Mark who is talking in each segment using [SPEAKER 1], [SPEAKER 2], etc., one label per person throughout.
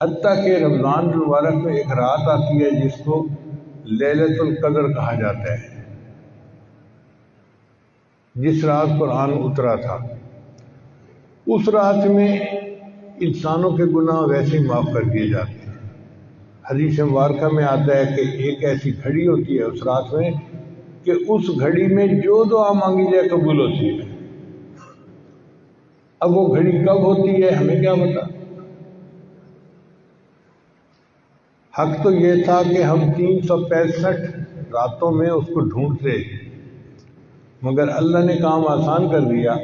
[SPEAKER 1] حتیٰ کہ رمضان المبارک میں ایک رات آتی ہے جس کو لیلۃ القدر کہا جاتا ہے، جس رات قرآن اترا تھا۔ اس رات میں انسانوں کے گناہ ویسے ہی معاف کر دیے جاتے ہیں۔ حدیث مبارکہ میں آتا ہے کہ ایک ایسی گھڑی ہوتی ہے اس رات میں کہ اس گھڑی میں جو دعا مانگی جائے قبول ہوتی ہے۔ اب وہ گھڑی کب ہوتی ہے ہمیں کیا پتا۔ حق تو یہ تھا کہ ہم 365 راتوں میں اس کو ڈھونڈتے، مگر اللہ نے کام آسان کر دیا۔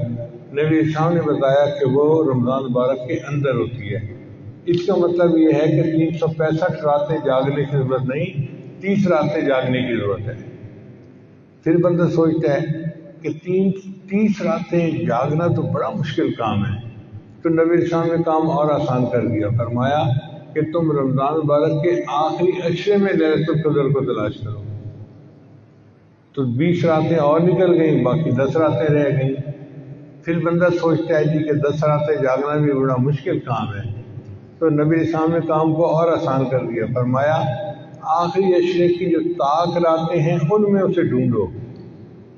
[SPEAKER 1] نبی اسلام نے بتایا کہ وہ رمضان مبارک کے اندر ہوتی ہے۔ اس کا مطلب یہ ہے کہ 365 راتیں جاگنے کی ضرورت نہیں، 30 راتیں جاگنے کی ضرورت ہے۔ پھر بندہ سوچتا ہے کہ 30 راتیں جاگنا تو بڑا مشکل کام ہے، تو نبی اسلام نے کام اور آسان کر دیا، فرمایا کہ تم رمضان مبارک کے آخری عشرے میں لیلۃ القدر کو تلاش کرو۔ تو 20 راتیں اور نکل گئیں، باقی 10 راتیں رہ گئیں۔ پھر بندہ سوچتا ہے جی کہ 10 راتیں جاگنا بھی بڑا مشکل کام ہے، تو نبی اسلام نے کام کو اور آسان کر دیا، فرمایا آخری عشرے کی جو طاق راتیں ہیں ان میں اسے ڈھونڈو۔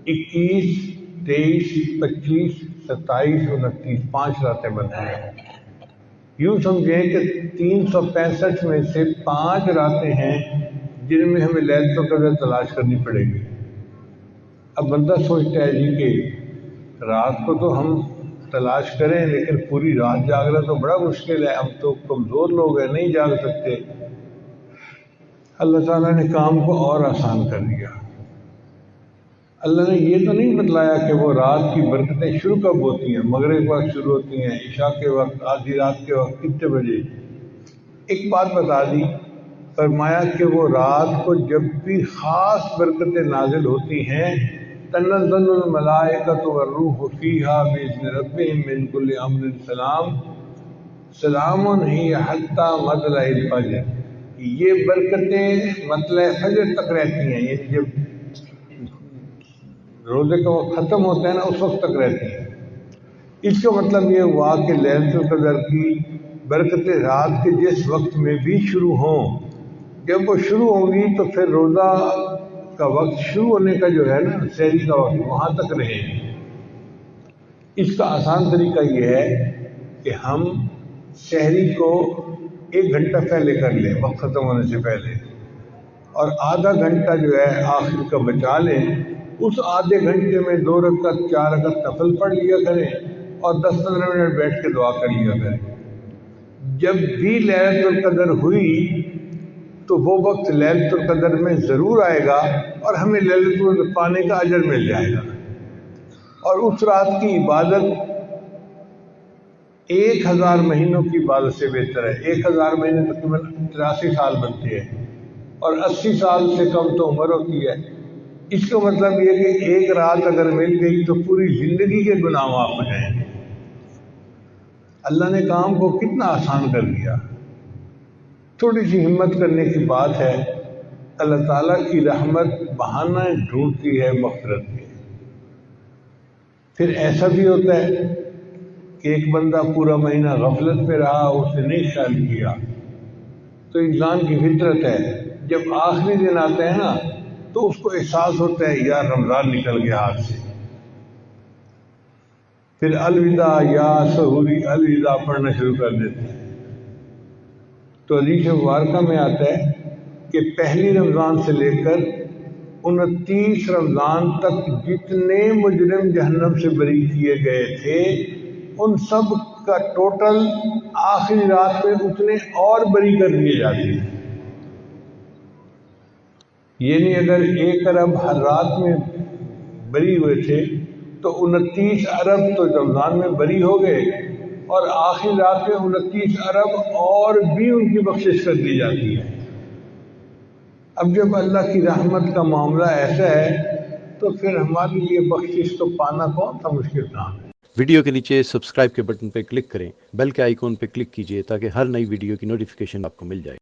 [SPEAKER 1] 21، 23، 25، 27، 29، 5 راتیں بنتی ہیں۔ یوں سمجھیں کہ 365 میں سے 5 راتیں ہیں جن میں ہمیں لیلۃ القدر تلاش کرنی پڑے گی۔ اب بندہ سوچتا ہے جی کہ رات کو تو ہم تلاش کریں لیکن پوری رات جاگنا تو بڑا مشکل ہے، ہم تو کمزور لوگ ہیں، نہیں جاگ سکتے۔ اللہ تعالیٰ نے کام کو اور آسان کر دیا۔ اللہ نے یہ تو نہیں بتلایا کہ وہ رات کی برکتیں شروع کب ہوتی ہیں، مغرب کے وقت شروع ہوتی ہیں، عشاء کے وقت، آدھی رات کے وقت، کتنے بجے۔ ایک بات بتا دی، فرمایا کہ وہ رات کو جب بھی خاص برکتیں نازل ہوتی ہیں، تنزل الملائکۃ والروح فیہا بإذن ربہم من کل امر سلام سلام ہی حتی مطلع الفجر۔ یہ برکتیں مطلع فجر تک رہتی ہیں، یعنی جب روزے کا وقت ختم ہوتا ہے نا اس وقت تک رہتی ہیں۔ اس کا مطلب یہ ہوا کہ لیلۃ القدر کی برکتیں رات کے جس وقت میں بھی شروع ہوں، جب وہ شروع ہوں گی تو پھر روزہ کا وقت شروع ہونے کا جو ہے نا سحری کا وقت وہاں تک رہے گی۔ اس کا آسان طریقہ یہ ہے کہ ہم سحری کو 1 گھنٹہ پہلے کر لیں، وقت ختم ہونے سے پہلے، اور آدھا گھنٹہ جو ہے آخر کا بچا لیں۔ اس آدھے گھنٹے میں 2 رکعت 4 رکعت نفل پڑھ لیا کریں اور 10-15 منٹ بیٹھ کے دعا کر لیا کریں۔ جب بھی لیلۃ القدر ہوئی تو وہ وقت لیلۃ القدر میں ضرور آئے گا اور ہمیں لیلۃ القدر پانے کا اجر مل جائے گا۔ اور اس رات کی عبادت 1000 مہینوں کی عبادت سے بہتر ہے۔ 1000 مہینے تقریباً 83 سال بنتے ہیں، اور 80 سال سے کم تو عمر ہوتی ہے۔ اس کا مطلب یہ کہ ایک رات اگر مل گئی تو پوری زندگی کے گناہ معاف ہو جائیں گے۔ اللہ نے کام کو کتنا آسان کر دیا۔ تھوڑی سی ہمت کرنے کی بات ہے، اللہ تعالیٰ کی رحمت بہانہ ڈھونڈتی ہے مغفرت کے۔ پھر ایسا بھی ہوتا ہے کہ ایک بندہ پورا مہینہ غفلت میں رہا، اس نے نہیں خیال کیا، تو انسان کی فطرت ہے جب آخری دن آتے ہیں نا تو اس کو احساس ہوتا ہے یار رمضان نکل گیا ہاتھ سے۔ پھر الوداع یا سحوری الوداع پڑھنا شروع کر دیتے ہیں۔ تو حدیث مبارکہ میں آتا ہے کہ پہلی رمضان سے لے کر 29 رمضان تک جتنے مجرم جہنم سے بری کیے گئے تھے ان سب کا ٹوٹل آخری رات میں اتنے اور بری کر دیے جاتے ہیں۔ یعنی اگر 1 ارب ہر رات میں بری ہوئے تھے تو 29 ارب تو رمضان میں بری ہو گئے، اور آخری رات میں 29 ارب اور بھی ان کی بخشش کر دی جاتی ہے۔ اب جب اللہ کی رحمت کا معاملہ ایسا ہے تو پھر ہمارے لیے بخشش تو پانا کون سا مشکل کام ہے۔
[SPEAKER 2] ویڈیو کے نیچے سبسکرائب کے بٹن پہ کلک کریں، بیل کے آئیکن پہ کلک کیجئے تاکہ ہر نئی ویڈیو کی نوٹیفیکیشن آپ کو مل جائے۔